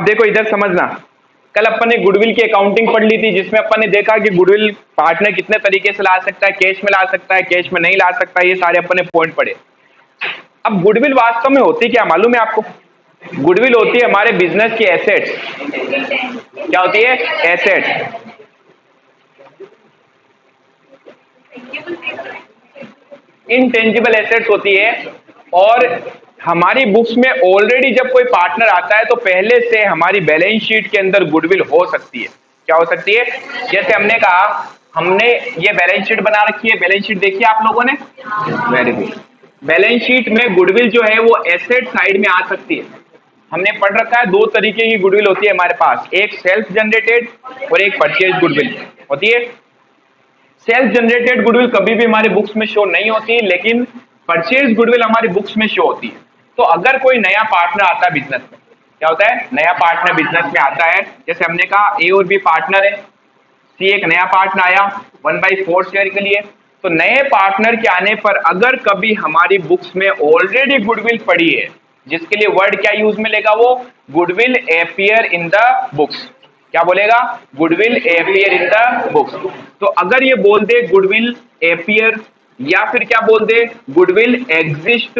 अब देखो इधर समझना, कल अपन ने गुडविल की अकाउंटिंग पढ़ ली थी, जिसमें अपन ने देखा कि गुडविल पार्टनर कितने तरीके से ला सकता है, कैश में ला सकता है, कैश में नहीं ला सकता, ये सारे अपन ने पॉइंट पढ़े। अब गुडविल वास्तव में होती क्या मालूम है आपको? गुडविल होती है हमारे बिजनेस की एसेट्स। क्या होती है? एसेट्स। इनटेंजिबल एसेट्स होती है। और हमारी बुक्स में ऑलरेडी जब कोई पार्टनर आता है तो पहले से हमारी बैलेंस शीट के अंदर गुडविल हो सकती है। क्या हो सकती है? जैसे हमने कहा, हमने ये बैलेंस शीट बना रखी है, बैलेंस शीट देखी आप लोगों ने? Very good. बैलेंस शीट में गुडविल जो है वो एसेट साइड में आ सकती है। हमने पढ़ रखा है दो तरीके की गुडविल होती है हमारे पास, एक सेल्फ जनरेटेड और एक परचेज गुडविल होती है। सेल्फ जनरेटेड गुडविल कभी भी हमारे बुक्स में शो नहीं होती, लेकिन परचेज गुडविल हमारी बुक्स में शो होती है। तो अगर कोई नया पार्टनर आता है बिजनेस में, क्या होता है? नया पार्टनर बिजनेस में आता है, जैसे हमने कहा ए और बी पार्टनर है, सी एक नया पार्टनर आया 1/4 शेयर के लिए। तो नए पार्टनर के आने पर अगर कभी हमारी बुक्स में ऑलरेडी गुडविल पड़ी है, जिसके लिए वर्ड क्या यूज में लेगा वो? Goodwill appear in the books. क्या बोलेगा? Goodwill appear in the books. तो अगर ये बोल दे गुडविल एपियर, या फिर क्या बोल दे goodwill exist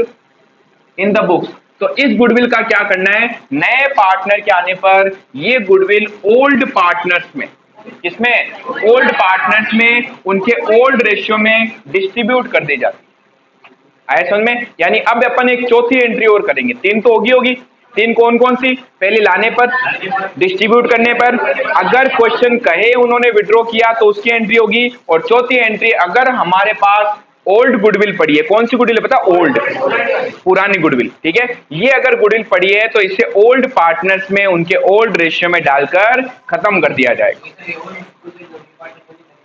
in the books, तो इस गुडविल का क्या करना है? नए पार्टनर के आने पर ये गुडविल ओल्ड पार्टनर्स में, इसमें ओल्ड पार्टनर्स में उनके ओल्ड रेशियो में डिस्ट्रीब्यूट कर दी जाती है। आया समझ में? यानी अब अपन एक चौथी एंट्री और करेंगे। तीन तो होगी। तीन कौन कौन सी? पहले लाने पर, डिस्ट्रीब्यूट करने पर, अगर क्वेश्चन कहे उन्होंने विड्रॉ किया तो उसकी एंट्री होगी, और चौथी एंट्री अगर हमारे पास ओल्ड गुडविल पड़ी है। कौन सी गुडविल है पता? ओल्ड, पुरानी गुडविल। ठीक है, ये अगर गुडविल पड़ी है तो इसे ओल्ड पार्टनर्स में उनके ओल्ड रेशियो में डालकर खत्म कर दिया जाएगा।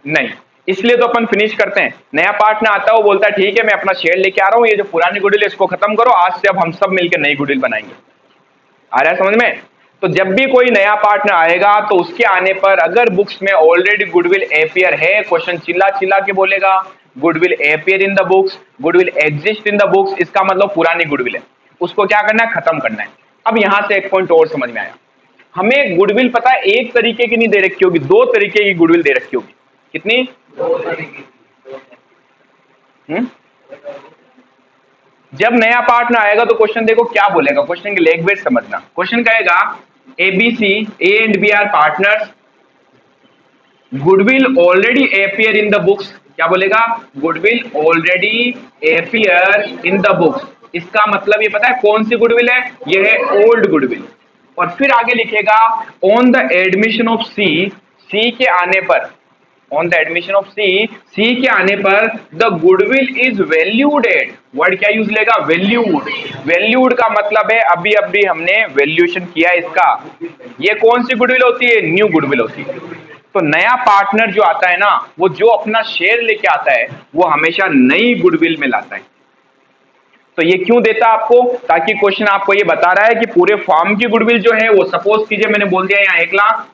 नहीं, इसलिए तो अपन फिनिश करते हैं। नया पार्टनर आता है, वो बोलता है ठीक है मैं अपना शेयर लेके आ रहा हूं, ये जो पुरानी गुडविल है इसको खत्म करो, आज से अब हम सब मिलकर नई गुडविल बनाएंगे। आ रहा है समझ में? तो जब भी कोई नया पार्टनर आएगा तो उसके आने पर अगर बुक्स में ऑलरेडी गुडविल एपियर है, क्वेश्चन चिल्ला चिल्ला के बोलेगा goodwill appear in the books, goodwill exist in the books, इसका मतलब पुरानी गुडविल है, उसको क्या करना है? खत्म करना है। अब यहां से एक पॉइंट और समझ में आया, हमें गुडविल पता है एक तरीके की नहीं दे रखी होगी, दो तरीके की गुडविल दे रखी होगी। कितनी? जब नया पार्टनर आएगा तो क्वेश्चन देखो क्या बोलेगा, क्वेश्चन की लैंग्वेज समझना। क्वेश्चन कहेगा ABC, A and B are partners, goodwill already appear in the books. क्या बोलेगा? Goodwill already appear in the books. इसका मतलब ये पता है कौन सी गुडविल है? ये है ओल्ड गुडविल। और फिर आगे लिखेगा ऑन द एडमिशन ऑफ सी, सी के आने पर, ऑन द एडमिशन ऑफ सी, सी के आने पर the goodwill is valued at. Word क्या यूज लेगा? वैल्यूड। वैल्यूड का मतलब है अभी अभी हमने वैल्यूएशन किया इसका। ये कौन सी गुडविल होती है? न्यू गुडविल होती है। तो नया पार्टनर जो आता है ना, वो जो अपना शेयर लेके आता है वो हमेशा नई गुडविल में लाता है। तो ये क्यों देता है आपको? ताकि क्वेश्चन आपको ये बता रहा है कि पूरे फॉर्म की गुडविल जो है वो, सपोज कीजिए मैंने बोल दिया यहाँ 1 लाख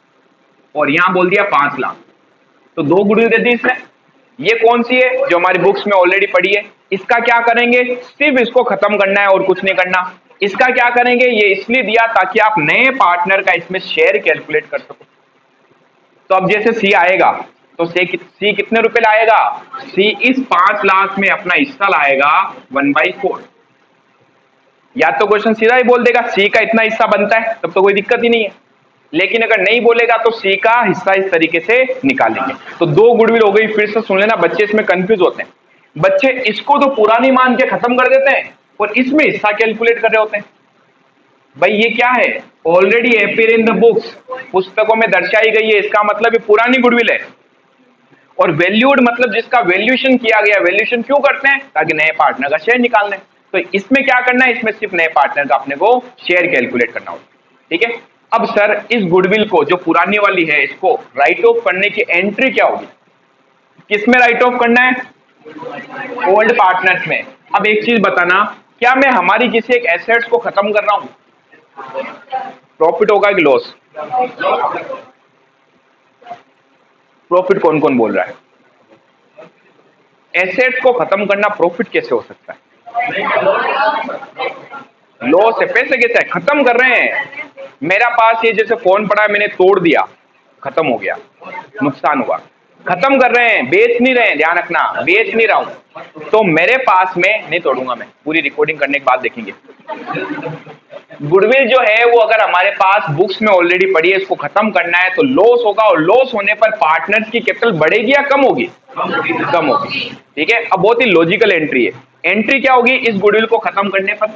और यहां बोल दिया 5 लाख, तो दो गुडविल दे दी इसने। ये कौन सी है? जो हमारी बुक्स में ऑलरेडी पड़ी है। इसका क्या करेंगे? सिर्फ इसको खत्म करना है और कुछ नहीं करना। इसका क्या करेंगे? ये इसलिए दिया ताकि आप नए पार्टनर का इसमें शेयर कैलकुलेट कर सको। तो अब जैसे सी आएगा तो सी कितने रुपए लाएगा? सी इस 5 लाख में अपना हिस्सा लाएगा 1/4। या तो क्वेश्चन सीधा ही बोल देगा सी का इतना हिस्सा बनता है, तब तो कोई दिक्कत ही नहीं है। लेकिन अगर नहीं बोलेगा तो सी का हिस्सा इस तरीके से निकालेंगे। तो दो गुडविल हो गई। फिर से सुन लेना, बच्चे इसमें कंफ्यूज होते हैं। बच्चे इसको तो पुरानी मान के खत्म कर देते हैं और इसमें हिस्सा कैलकुलेट कर रहे होते हैं। भाई ये क्या है? Already appear in the books, पुस्तकों में दर्शाई गई है, इसका मतलब ये पुरानी गुडविल है। और वैल्यूड मतलब जिसका वैल्यूएशन किया गया। वैल्यूएशन क्यों करते हैं? ताकि नए पार्टनर का शेयर निकालना है। तो इसमें क्या करना है? इसमें सिर्फ नए पार्टनर का अपने को शेयर कैलकुलेट करना होगा। ठीक है, अब सर इस गुडविल को जो पुरानी वाली है इसको राइट ऑफ करने की एंट्री क्या होगी? किसमें राइट ऑफ करना है? ओल्ड पार्टनर्स में। अब एक चीज बताना, क्या मैं हमारी किसी एक एसेट्स को खत्म कर रहा हूं? प्रॉफिट होगा कि लॉस? प्रॉफिट कौन कौन बोल रहा है? एसेट्स को खत्म करना प्रॉफिट कैसे हो सकता है? लॉस है। पैसे कैसे है? खत्म कर रहे हैं। मेरा पास ये जैसे फोन पड़ा है, मैंने तोड़ दिया, खत्म हो गया, नुकसान हुआ। खत्म कर रहे हैं, बेच नहीं रहे हैं, ध्यान रखना, बेच नहीं रहा हूं, तो मेरे पास में नहीं तोड़ूंगा मैं, पूरी रिकॉर्डिंग करने के बाद देखेंगे। गुडविल जो है वो अगर हमारे पास बुक्स में ऑलरेडी पड़ी है, इसको खत्म करना है तो लॉस होगा, और लॉस होने पर पार्टनर्स की कैपिटल बढ़ेगी या कम होगी? कम होगी। ठीक है, अब बहुत ही लॉजिकल एंट्री है। एंट्री क्या होगी इस गुडविल को खत्म करने पर?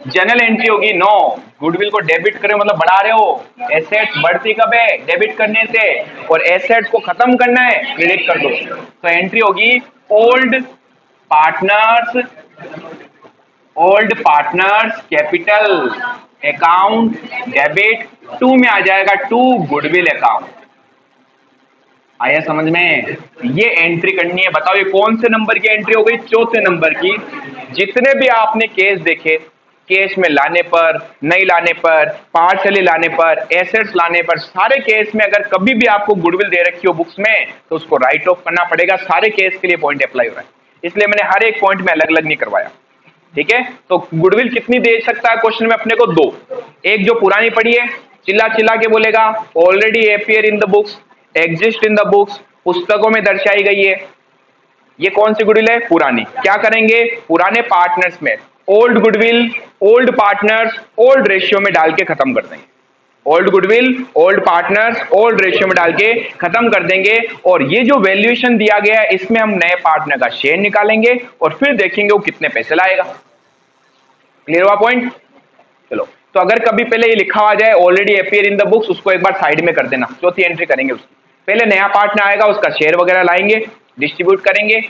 जनरल एंट्री होगी, नो, गुडविल को डेबिट करें मतलब बढ़ा रहे हो, एसेट्स बढ़ती कब है? डेबिट करने से, और एसेट्स को खत्म करना है, क्रेडिट कर दो। तो एंट्री होगी old partners capital account debit, to में आ जाएगा टू गुडविल अकाउंट। आया समझ में? ये एंट्री करनी है। बताओ ये कौन से नंबर की एंट्री हो गई? चौथे नंबर की। जितने भी आपने केस देखे, केस में लाने पर, नहीं लाने पर, पार्शली लाने पर, एसेट्स लाने पर, सारे केस में अगर कभी भी आपको गुडविल दे रखी हो बुक्स में तो उसको राइट ऑफ करना पड़ेगा। सारे केस के लिए पॉइंट अप्लाई हो रहा है, इसलिए मैंने हर एक पॉइंट में अलग अलग नहीं करवाया। ठीक है, तो गुडविल कितनी दे सकता है क्वेश्चन में अपने को? दो। एक जो पुरानी पड़ी है, चिल्ला चिल्ला के बोलेगा already appear in the books, exist in the books, पुस्तकों में दर्शाई गई है। ये कौन सी गुडविल है? पुरानी। क्या करेंगे? पुराने पार्टनर्स में old goodwill, old partners, old ratio में डाल के खत्म कर देंगे। Old goodwill, old partners, old ratio में डाल के खत्म कर देंगे, और ये जो वैल्यूएशन दिया गया है इसमें हम नए पार्टनर का शेयर निकालेंगे और फिर देखेंगे वो कितने पैसे लाएगा। क्लियर हुआ पॉइंट? चलो, तो अगर कभी पहले ये लिखा आ जाए already appear in the books, उसको एक बार साइड में कर देना, चौथी एंट्री करेंगे उसकी। पहले नया पार्टनर आएगा, उसका शेयर वगैरह लाएंगे, डिस्ट्रीब्यूट करेंगे,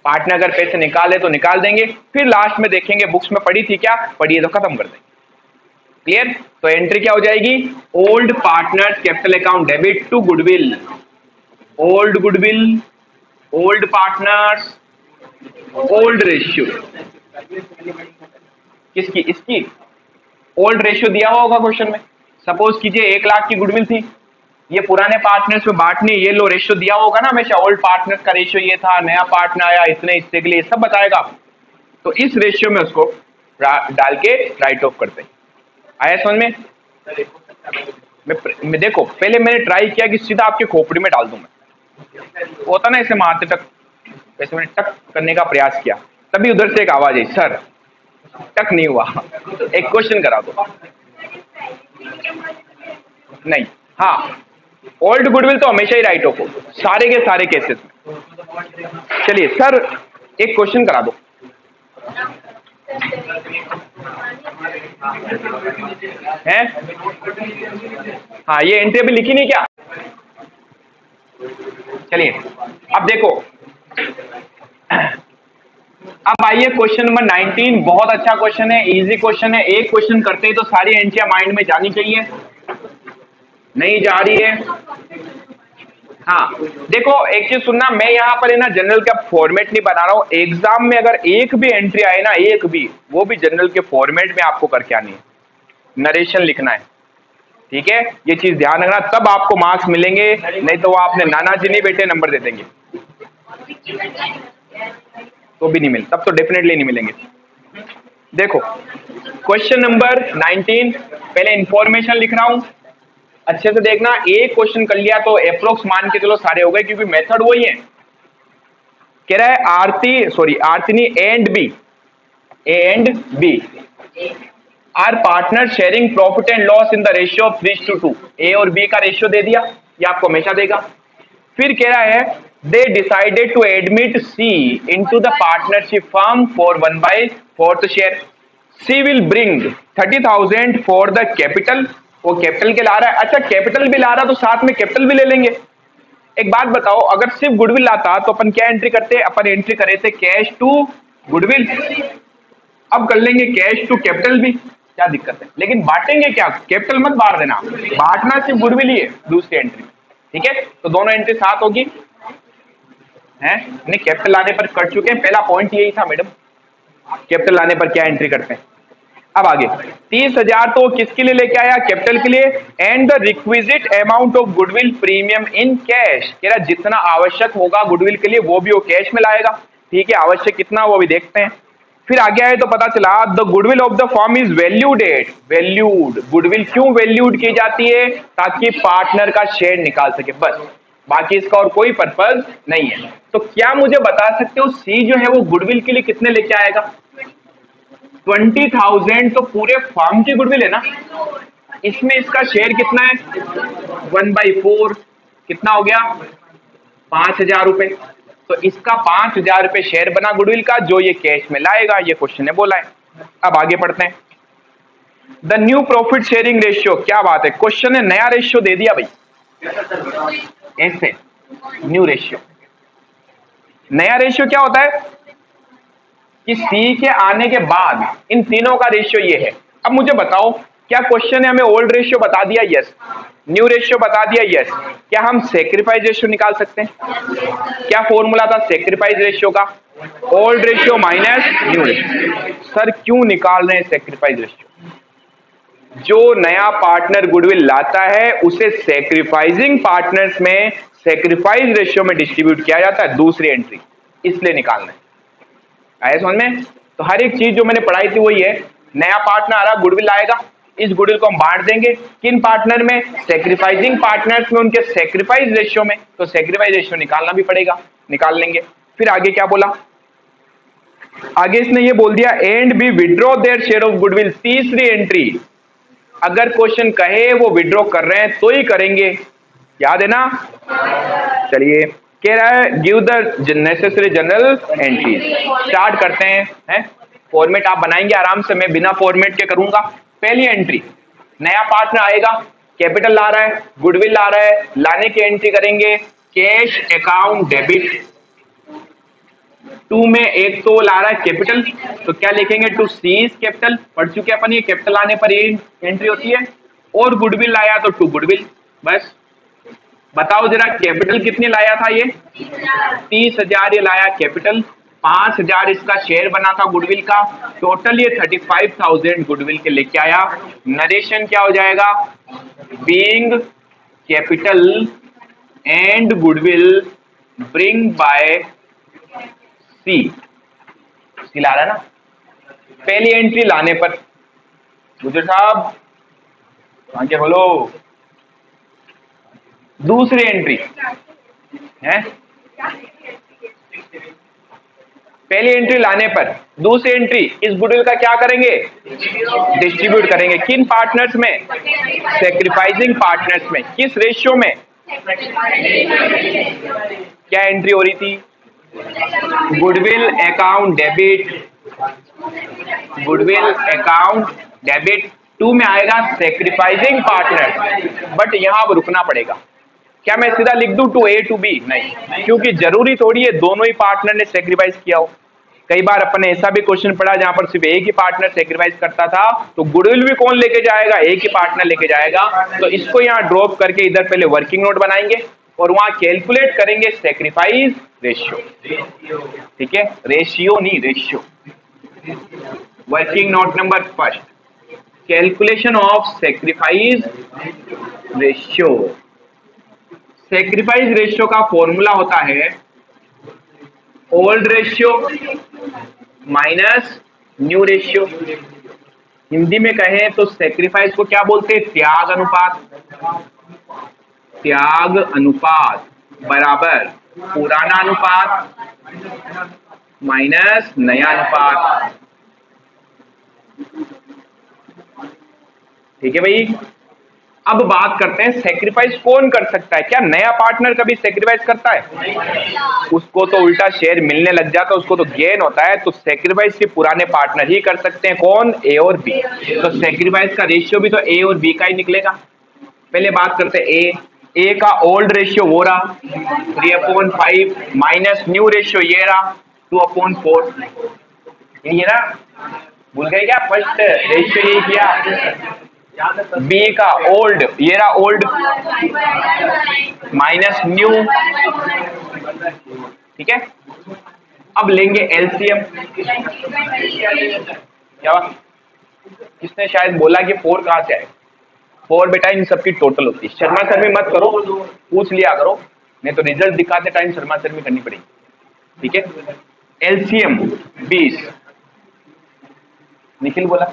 पार्टनर अगर पैसे निकाले तो निकाल देंगे, फिर लास्ट में देखेंगे बुक्स में पड़ी थी क्या, पड़ी है तो खत्म कर देंगे। क्लियर? तो एंट्री क्या हो जाएगी? Old partners capital account debit to goodwill, old goodwill, old partners, old ratio. किसकी? इसकी। ओल्ड रेशियो दिया हुआ होगा क्वेश्चन में। सपोज कीजिए 1 लाख की गुडविल थी, ये पुराने पार्टनर्स में बांटनी, ये लो रेशियो दिया होगा ना हमेशा, ओल्ड पार्टनर्स का रेशियो ये था, नया पार्टनर आया इतने हिस्से के लिए, सब बताएगा। तो इस रेशियो में उसको डाल के राइट ऑफ करते हैं। आया समझ में? मैं देखो, पहले मैंने ट्राई किया कि सीधा आपके खोपड़ी में डाल दूं मैं, होता ना ऐसे मारते टक, वैसे मैंने टक करने का प्रयास किया, तभी उधर से एक आवाज आई, सर टक नहीं हुआ, एक क्वेश्चन करा दो। नहीं, हाँ, ओल्ड गुडविल तो हमेशा ही राइट ऑफ हो, सारे के सारे केसेस में। चलिए सर एक क्वेश्चन करा दो। है? हाँ, ये एंट्री अभी लिखी नहीं क्या? चलिए अब देखो, अब आइए क्वेश्चन नंबर 19। बहुत अच्छा क्वेश्चन है, इजी क्वेश्चन है। एक क्वेश्चन करते ही तो सारी एंट्रियां माइंड में जानी चाहिए, नहीं जा रही है। हाँ देखो, एक चीज सुनना, मैं यहाँ पर है ना जनरल का फॉर्मेट नहीं बना रहा हूँ। एग्जाम में अगर एक भी एंट्री आए ना, एक भी, वो भी जनरल के फॉर्मेट में आपको करके आनी है, नरेशन लिखना है। ठीक है, ये चीज ध्यान रखना, तब आपको मार्क्स मिलेंगे, नहीं तो वो आपने नाना जी नहीं बेटे नंबर दे देंगे, तो भी नहीं मिले, तब तो डेफिनेटली नहीं मिलेंगे। देखो क्वेश्चन नंबर 19, पहले इंफॉर्मेशन लिख रहा हूं, अच्छे से देखना। एक क्वेश्चन कर लिया तो अप्रोक्स मान के चलो सारे हो गए, क्योंकि मेथड वही है। कह रहा है आरती नहीं, A and B are partner sharing profit and loss in the ratio of 3:2। A और बी का रेशियो दे दिया, ये आपको हमेशा देगा। फिर कह रहा है they decided to admit C into the partnership firm for 1/4 share. C will bring 30,000 for the capital. वो कैपिटल के ला रहा है, अच्छा कैपिटल भी ला रहा तो साथ में कैपिटल भी ले लेंगे। एक बात बताओ, अगर सिर्फ गुडविल लाता तो अपन क्या एंट्री करते? अपन एंट्री करे थे कैश टू गुडविल, अब कर लेंगे कैश टू कैपिटल भी, क्या दिक्कत है? लेकिन बांटेंगे क्या? कैपिटल मत बांट देना, बांटना सिर्फ गुडविल ही है दूसरी एंट्री में। ठीक है, तो दोनों एंट्री साथ होगी है। नहीं, कैपिटल लाने पर कर चुके हैं, पहला पॉइंट यही था मैडम, कैपिटल लाने पर क्या एंट्री करते हैं। अब आगे 30,000 तो किसके लिए लेके आया? कैपिटल के लिए। And the requisite amount of goodwill premium in cash, कह रहा जितना आवश्यक होगा गुडविल के लिए वो भी वो कैश में लाएगा। ठीक है, आवश्यक कितना वो भी देखते हैं। फिर आगे आए तो पता चला the goodwill of the firm is valued. Goodwill क्यों वैल्यूड की जाती है? ताकि पार्टनर का शेयर निकाल सके, बस, बाकी इसका और कोई पर्पज नहीं है। तो क्या मुझे बता सकते हो सी जो है वो गुडविल के लिए कितने लेके आएगा? 20,000 तो पूरे फर्म की गुडविल है ना, इसमें इसका शेयर कितना है? 1/4, कितना हो गया? 5,000 रुपए। तो इसका 5,000 रुपए शेयर बना गुडविल का, जो ये कैश में लाएगा, ये क्वेश्चन ने बोला है। अब आगे पढ़ते हैं। The new profit sharing ratio, क्या बात है, क्वेश्चन ने नया रेशियो दे दिया भाई, ऐसे न्यू रेशियो। नया रेशियो क्या होता है कि सी के आने के बाद इन तीनों का रेशियो ये है। अब मुझे बताओ, क्या क्वेश्चन ने हमें ओल्ड रेशियो बता दिया? यस। न्यू रेशियो बता दिया? यस। क्या हम सेक्रीफाइस रेशियो निकाल सकते हैं? क्या फॉर्मूला था सेक्रीफाइस रेशियो का? Old ratio minus new ratio. Sir क्यों निकाल रहे हैं सेक्रीफाइस रेशियो? जो नया पार्टनर गुडविल लाता है उसे सेक्रीफाइसिंग पार्टनर्स में सेक्रीफाइस रेशियो में डिस्ट्रीब्यूट किया जाता है, दूसरी एंट्री, इसलिए निकालना है। आया समझ में? तो हर एक चीज जो मैंने पढ़ाई थी वही है। नया पार्टनर आ रहा, गुडविल आएगा, इस गुडविल को हम बांट देंगे किन पार्टनर में? सेक्रीफाइसिंग पार्टनर्स में, उनके सेक्रीफाइस रेशियो में। तो सेक्रीफाइस रेशियो निकालना भी पड़ेगा, निकाल लेंगे। फिर आगे क्या बोला? आगे इसने ये बोल दिया and B withdraw their share of goodwill, तीसरी एंट्री। अगर क्वेश्चन कहे वो विड्रॉ कर रहे हैं तो ही करेंगे, याद है ना? चलिए, कह रहा है give the necessary general entries. Start करते हैं, फॉर्मेट आप बनाएंगे आराम से, मैं बिना फॉर्मेट के करूंगा। पहली एंट्री, नया पार्टनर आएगा, कैपिटल ला रहा है, गुडविल ला रहा है, लाने की एंट्री करेंगे कैश अकाउंट डेबिट। 2 में एक तो ला रहा है कैपिटल, तो क्या लिखेंगे? टू सीज कैपिटल, पढ़ चुके अपन ये, कैपिटल आने पर ये एंट्री होती है। और गुडविल लाया तो टू गुडविल, बस। बताओ जरा कैपिटल कितने लाया था? ये 30,000 ये लाया कैपिटल, 5,000 इसका शेयर बना था गुडविल का, टोटल ये 35,000 गुडविल के लेके आया। नरेशन क्या हो जाएगा? Being capital and goodwill bring by C ला रहा है ना, पहली एंट्री लाने पर। गुजर साहब आगे बोलो। दूसरी एंट्री है, पहली एंट्री लाने पर, दूसरी एंट्री इस गुडविल का क्या करेंगे? डिस्ट्रीब्यूट करेंगे किन पार्टनर्स में? सेक्रीफाइसिंग पार्टनर्स में। किस रेशियो में? क्या एंट्री हो रही थी? Goodwill account debit, goodwill account debit. 2 में आएगा सेक्रीफाइसिंग पार्टनर, बट यहां अब रुकना पड़ेगा। क्या मैं सीधा लिख दूं टू ए टू बी? नहीं, क्योंकि जरूरी थोड़ी है दोनों ही पार्टनर ने सेक्रीफाइस किया हो। कई बार अपन ने ऐसा भी क्वेश्चन पढ़ा जहां पर सिर्फ एक ही पार्टनर सेक्रीफाइस करता था, तो गुडविल भी कौन लेके जाएगा? एक ही पार्टनर लेके जाएगा। तो इसको यहां ड्रॉप करके इधर पहले वर्किंग नोट बनाएंगे और वहां कैलकुलेट करेंगे सेक्रीफाइस रेशियो। ठीक है, रेशियो नहीं, ratio. Working note number first, calculation of sacrifice ratio. Sacrifice ratio का फॉर्मूला होता है old ratio minus new ratio. Hindi में कहें तो सेक्रीफाइस को क्या बोलते हैं? त्याग अनुपात। त्याग अनुपात बराबर पुराना अनुपात माइनस नया अनुपात। ठीक है भाई। अब बात करते हैं सेक्रीफाइस कौन कर सकता है? क्या नया पार्टनर कभी सेक्रीफाइस करता है? उसको तो उल्टा शेयर मिलने लग जाता है, उसको तो गेन होता है। तो सेक्रीफाइस सिर्फ पुराने पार्टनर ही कर सकते हैं। कौन? ए और बी। तो सेक्रीफाइस का रेशियो भी तो ए और बी का ही निकलेगा। पहले बात करते हैं ए का ओल्ड रेशियो वो रहा 3/5 माइनस न्यू रेशियो ये रहा 2/4। ये ना भूल गए क्या? फर्स्ट रेशियो ये किया। बी का ओल्ड ये रहा ओल्ड माइनस न्यू। ठीक है, अब लेंगे एलसीएम। क्या किसने शायद बोला कि 4 कहां से आए? 4 बेटा इन सबकी टोटल होती है। शर्मा सर में मत करो, पूछ लिया करो, नहीं तो रिजल्ट दिखाते टाइम शर्मा सर में करनी पड़ेगी। ठीक है, एलसीएम 20 निखिल बोला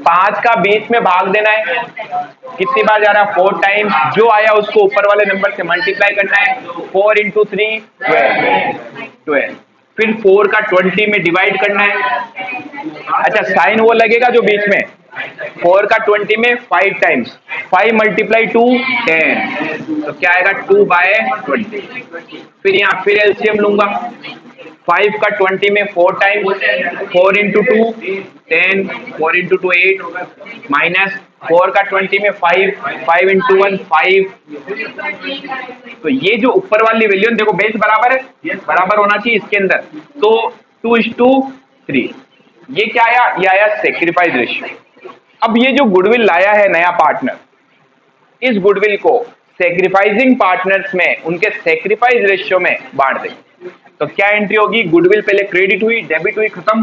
5 का 20 में भाग देना है, कितनी बार जा रहा है 4 टाइम, जो आया उसको ऊपर वाले नंबर से मल्टीप्लाई करना है, 4 इंटू 3 12, फिर 4 का 20 में डिवाइड करना है। अच्छा साइन वो लगेगा जो बीच में, 4 का 20 में 5 टाइम्स, 5 मल्टीप्लाई 2 10, तो क्या आएगा 2/20। फिर यहाँ फिर एलसीएम लूंगा, 5 का 20 में 4 टाइम्स, 4 इंटू 2 10, 4 इंटू 2 8, माइनस 4 का 20 में 5, 5 इंटू 1 5। तो ये जो ऊपर वाली वैल्यू देखो बेस बराबर है, बराबर होना चाहिए इसके अंदर, तो 2:3। ये क्या आया, ये आया सेक्रीफाइस रेशियो। अब ये जो गुडविल लाया है नया पार्टनर, इस गुडविल को सेक्रीफाइसिंग पार्टनर्स में उनके सेक्रीफाइस रेशियो में बांट दें। तो क्या एंट्री होगी, गुडविल पहले क्रेडिट हुई, डेबिट हुई, खत्म।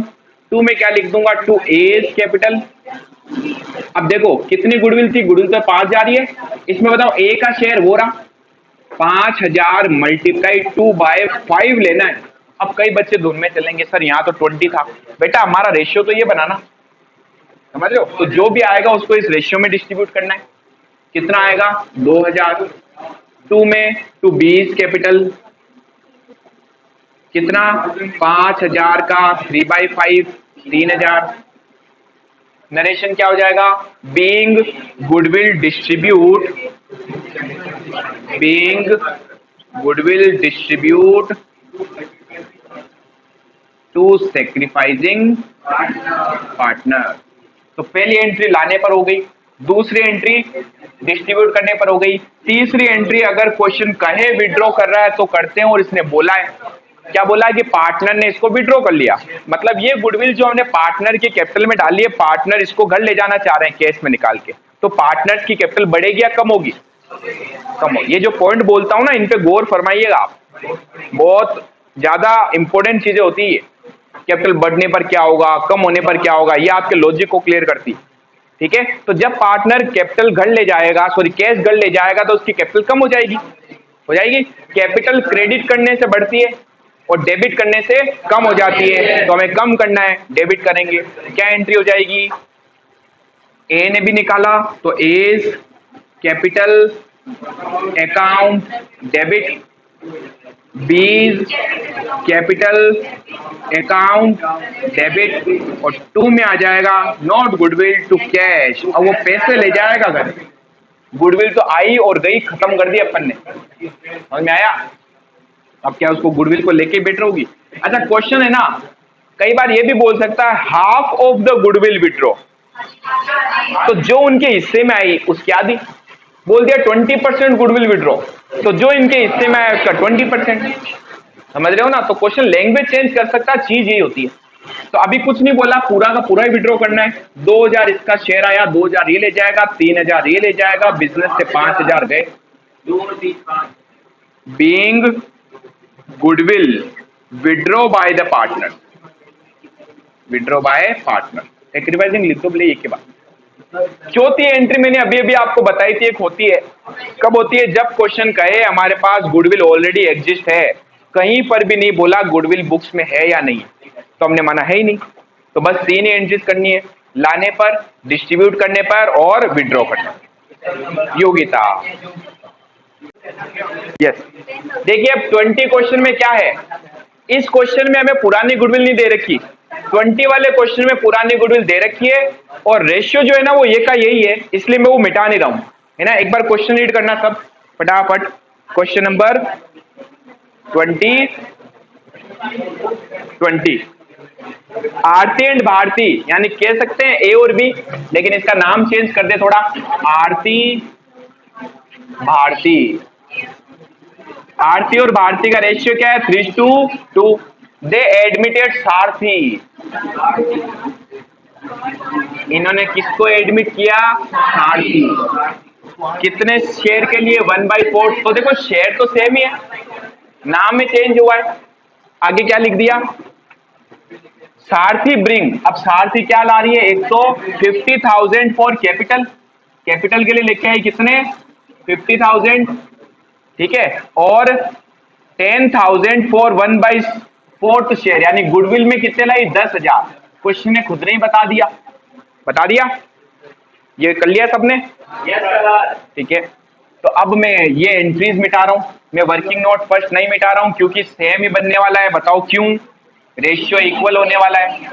2 में क्या लिख दूंगा, 2A कैपिटल। अब देखो कितनी गुडविल थी, गुडविल तो 5 जा रही है, इसमें बताओ A का शेयर वो रहा 5000 मल्टीप्लाई 2/5 लेना है। अब कई बच्चे धुन में चलेंगे, सर यहाँ तो 20 था, बेटा हमारा रेशियो तो ये बनाना, समझ रहे हो, तो जो भी आएगा उसको इस रेशियो में डिस्ट्रीब्यूट करना है। कितना आएगा 2000, 2 में 220 कैपिटल, कितना 5000 का 3/5 3000। नरेशन क्या हो जाएगा, being goodwill distribute, being goodwill distribute to sacrificing partner. तो पहली एंट्री लाने पर हो गई, दूसरी एंट्री डिस्ट्रीब्यूट करने पर हो गई, तीसरी एंट्री अगर क्वेश्चन कहे विड्रॉ कर रहा है तो करते हैं। और इसने बोला है, क्या बोला है कि पार्टनर ने इसको विड्रॉ कर लिया, मतलब ये गुडविल जो हमने पार्टनर के कैपिटल में डाली है, पार्टनर इसको घर ले जाना चाह रहे हैं कैश में निकाल के, तो पार्टनर्स की कैपिटल बढ़ेगी या कम होगी, कम होगी। ये जो पॉइंट बोलता हूं ना, इन पे गौर फरमाइएगा आप, बहुत ज्यादा इंपॉर्टेंट चीजें होती है। कैपिटल बढ़ने पर क्या होगा, कम होने पर क्या होगा, ये आपके लॉजिक को क्लियर करती है, ठीक है। तो जब पार्टनर कैपिटल घर ले जाएगा, सॉरी कैश घर ले जाएगा, तो उसकी कैपिटल कम हो जाएगी, हो जाएगी। कैपिटल क्रेडिट करने से बढ़ती है और डेबिट करने से कम हो जाती है, तो हमें कम करना है, डेबिट करेंगे। क्या एंट्री हो जाएगी, ए ने भी निकाला तो A's capital account debit, B's capital account debit, और 2 में आ जाएगा नॉट गुडविल टू कैश। अब वो पैसे ले जाएगा घर, गुडविल तो आई और गई, खत्म कर दी अपन ने, समझ में आया। अब क्या उसको गुडविल को लेके बैठ रहोगी। अच्छा क्वेश्चन है ना, कई बार ये भी बोल सकता है half of the goodwill withdraw, तो जो उनके हिस्से में आई उसकी आधी, बोल दिया 20% गुडविल विड्रॉ, तो जो इनके हिस्से में आया उसका 20%, समझ रहे हो ना। तो क्वेश्चन लैंग्वेज चेंज कर सकता है, चीज यही होती है। तो अभी कुछ नहीं बोला, पूरा का पूरा ही विड्रॉ करना है। 2000 इसका शेयर आया, 2000 ये ले जाएगा, 3000 ये ले जाएगा, बिजनेस से 5000 गए। Being goodwill withdraw by the partner, withdraw bye partner, sacrificing लिख दो बोले एक के बाद। चौथी एंट्री मैंने अभी अभी आपको बताई थी, एक होती है, कब होती है, जब क्वेश्चन कहे हमारे पास गुडविल ऑलरेडी एग्जिस्ट है, कहीं पर भी नहीं बोला गुडविल बुक्स में है या नहीं, तो हमने माना है ही नहीं, तो बस 3 एंट्रीज करनी है, लाने पर, डिस्ट्रीब्यूट करने पर और विड्रॉ करना। योगिता यस, देखिए अब 20 क्वेश्चन में क्या है, इस क्वेश्चन में हमें पुरानी गुडविल नहीं दे रखी, 20 वाले क्वेश्चन में पुरानी गुडविल दे रखी है, और रेशियो जो है ना वो ये का यही है, इसलिए मैं वो मिटा नहीं रहा हूं, है ना। एक बार क्वेश्चन रीड करना सब फटाफट। Question number 20 Aarti and Bharti, यानी कह सकते हैं ए और बी, लेकिन इसका नाम चेंज कर दे थोड़ा, आरती भारती। आरती और भारती का रेशियो क्या है, 3:2। दे एडमिटेड सारथी, इन्होंने किसको एडमिट किया, सारथी। कितने शेयर के लिए, 1/4। तो देखो शेयर तो सेम ही है, नाम में चेंज हुआ है। आगे क्या लिख दिया, सारथी ब्रिंग, अब सारथी क्या ला रही है, 150,000 फॉर कैपिटल, कैपिटल के लिए लेके आई कितने 50,000, ठीक है, और 10,000 फॉर 1/4 शेयर, यानी गुडविल में कितने लाई 10,000, क्वेश्चन ने खुद ने ही बता दिया, बता दिया। ये कर लिया सबने? ठीक है, तो अब मैं ये एंट्रीज मिटा रहा हूं, मैं वर्किंग नोट फर्स्ट नहीं मिटा रहा हूं क्योंकि सेम ही बनने वाला है। बताओ क्यों? रेशियो इक्वल होने वाला है।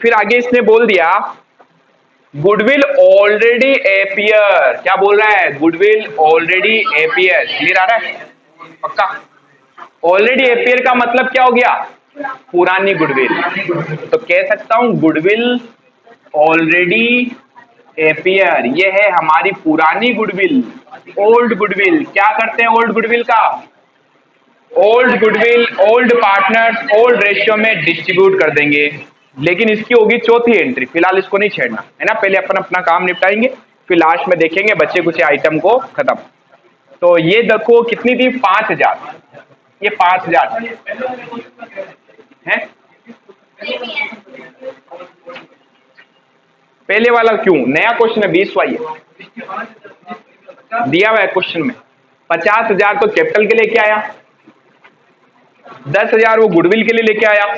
फिर आगे इसने बोल दिया गुडविल ऑलरेडी एपियर, क्या बोल रहा है? Goodwill already appear. क्लियर आ रहा है? पक्का? ऑलरेडी एपियर का मतलब क्या हो गया? पुरानी गुडविल। तो कह सकता हूं गुडविल ऑलरेडी एपियर, ये है हमारी पुरानी गुडविल, ओल्ड गुडविल। क्या करते हैं ओल्ड गुडविल का? Old goodwill old partners old ratio में डिस्ट्रीब्यूट कर देंगे। लेकिन इसकी होगी चौथी एंट्री, फिलहाल इसको नहीं छेड़ना है ना, पहले अपन अपना काम निपटाएंगे, फिर लास्ट में देखेंगे बच्चे कुछ आइटम को खत्म। तो ये देखो कितनी थी? 5000। ये 5000 है। पहले वाला क्यों? नया क्वेश्चन है, 20 वाई दिया हुआ है क्वेश्चन में। 50,000 तो कैपिटल के लेके आया, 10,000 वो गुडविल के लिए लेके आया।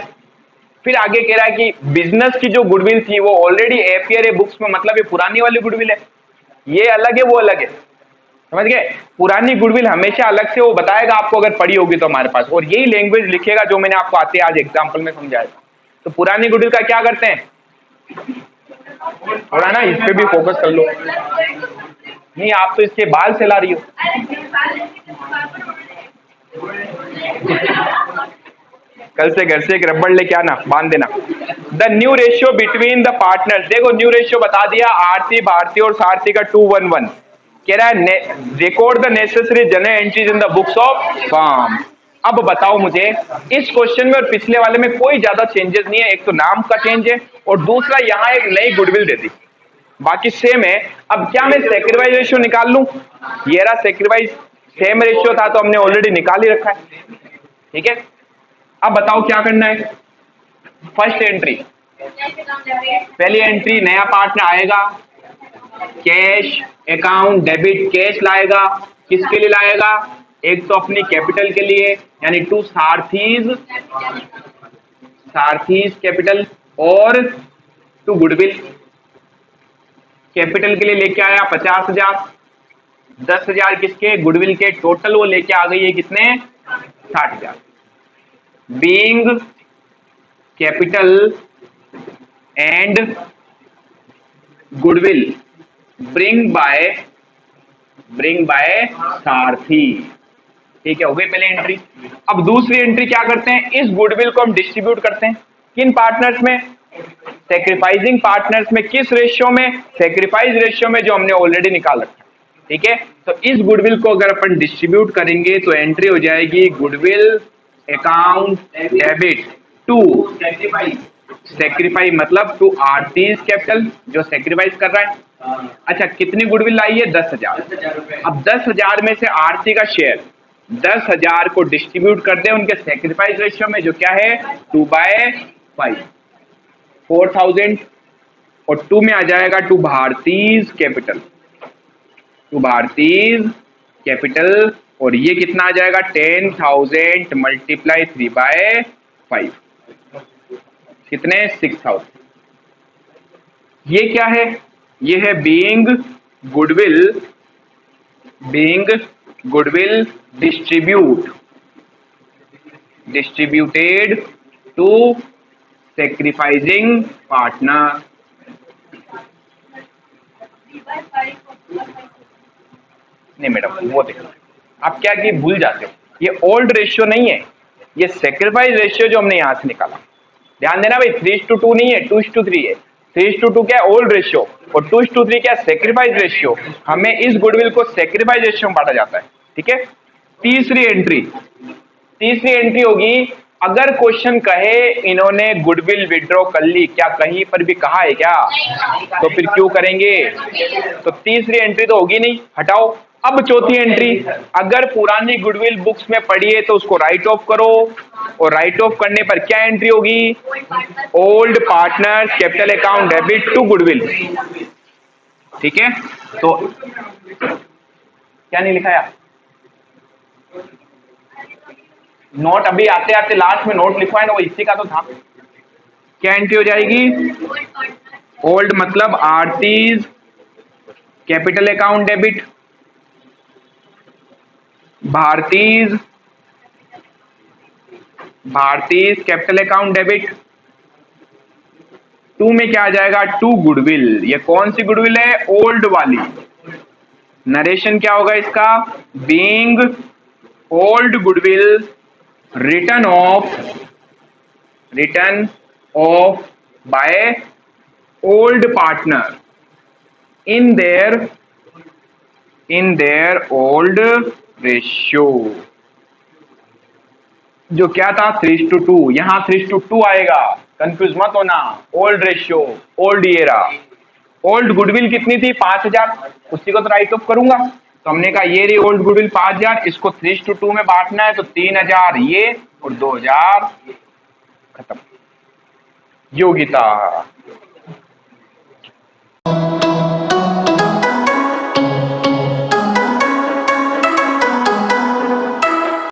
फिर आगे कह रहा है कि बिजनेस की जो गुडविल थी वो ऑलरेडी एपियर है बुक्स में, मतलब ये पुरानी वाली गुडविल है। ये अलग है, वो अलग है, समझ गए? पुरानी गुडविल हमेशा अलग से वो बताएगा आपको अगर पड़ी होगी तो हमारे पास, और यही लैंग्वेज लिखेगा जो मैंने आपको आते आज एग्जाम्पल में समझाया। तो पुरानी गुडविल का क्या करते हैं? थोड़ा ना इस पे भी फोकस कर लो। नहीं, आप तो इसके बाल से ला रही हो। कल से घर से एक रबड़ लेके आना, बांध देना। The new ratio between the partners, देखो न्यू रेशियो बता दिया, आरती भारती और सारथी का 2:1:1। कह रहा है record the necessary general entries in the books of firm. अब बताओ मुझे, इस क्वेश्चन में और पिछले वाले में कोई ज्यादा चेंजेस नहीं है। एक तो नाम का चेंज है और दूसरा यहाँ एक नई गुडविल दे दी, बाकी सेम है। अब क्या मैं सेक्रीफाइस रेशियो निकाल लूं? ये रहा सेक्रीफाइस, सेम रेशियो था तो हमने ऑलरेडी निकाल ही रखा है, ठीक है। अब बताओ क्या करना है? फर्स्ट एंट्री, पहली एंट्री, नया पार्टनर आएगा, कैश अकाउंट डेबिट कैश लाएगा। किसके लिए लाएगा? एक तो अपनी कैपिटल के लिए यानी टू सारथीज, सारथीज कैपिटल, और टू गुडविल। कैपिटल के लिए लेके आया 50,000, 10,000 किसके? गुडविल के। टोटल वो लेके आ गई है कितने? 60,000। Being capital and goodwill bring by Sarathi, ठीक है, हो गई पहले एंट्री। अब दूसरी एंट्री क्या करते हैं? इस गुडविल को हम डिस्ट्रीब्यूट करते हैं किन पार्टनर्स में? सेक्रीफाइसिंग पार्टनर्स में। किस रेशियो में? सेक्रीफाइस रेशियो में, जो हमने ऑलरेडी निकाल रखा है, ठीक है। तो इस गुडविल को अगर अपन डिस्ट्रीब्यूट करेंगे तो एंट्री हो जाएगी goodwill account debit to sacrifice, मतलब टू आरतीज कैपिटल जो सेक्रीफाइस कर रहा है। अच्छा, कितनी गुडविल लाई है? 10,000। अब 10,000 में से आरती का शेयर 10,000 को डिस्ट्रीब्यूट कर दे उनके सेक्रीफाइस रेशियो में, जो क्या है 2/5, 4,000, और 2 में आ जाएगा टू भारतीज कैपिटल, टू भारतीज कैपिटल, और ये कितना आ जाएगा? 10,000 मल्टीप्लाई 3/5, कितने? 6,000। ये क्या है? ये है being goodwill distributed to sacrificing partner. नहीं मैडम, वो देखो आप क्या कि भूल जाते हो, ये ओल्ड रेशियो नहीं है, ये सेक्रीफाइस रेशियो जो हमने यहां से निकाला। ध्यान देना भाई, 3:2 नहीं है, 2:3 है। 3:2 क्या है? ओल्ड रेशियो, और 2:3 क्या है? Sacrifice ratio. हमें इस गुडविल को सेक्रीफाइस रेशियो में बांटा जाता है, ठीक है। तीसरी एंट्री होगी, अगर क्वेश्चन कहे इन्होंने गुडविल विड्रॉ कर ली, क्या कहीं पर भी कहा है क्या? तो फिर क्यों करेंगे? तो तीसरी एंट्री तो होगी नहीं, हटाओ। अब चौथी एंट्री, अगर पुरानी गुडविल बुक्स में पड़ी है तो उसको राइट ऑफ करो, और राइट ऑफ करने पर क्या एंट्री होगी? Old partner capital account debit to goodwill, ठीक है। तो क्या नहीं लिखाया? नोट अभी आते आते लास्ट में नोट लिखवाए ना, वो इसी का तो था। क्या एंट्री हो जाएगी? ओल्ड मतलब आरतीज capital account debit, Bharti's capital account debit. To में क्या आ जाएगा? To goodwill. ये कौन सी गुडविल है? ओल्ड वाली। नरेशन क्या होगा इसका? Being old goodwill written off by old partner in their old ratio. जो क्या था 3:2, यहां 3:2 आएगा, कंफ्यूज मत होना। ओल्ड रेशियो, ओल्ड ईयरा। ओल्ड गुडविल कितनी थी? 5000, उसी को तो राइट ऑफ करूंगा। तो हमने कहा ये रही ओल्ड गुडविल 5000, इसको 3:2 में बांटना है, तो 3000 ये और 2000 खत्म। योग्यता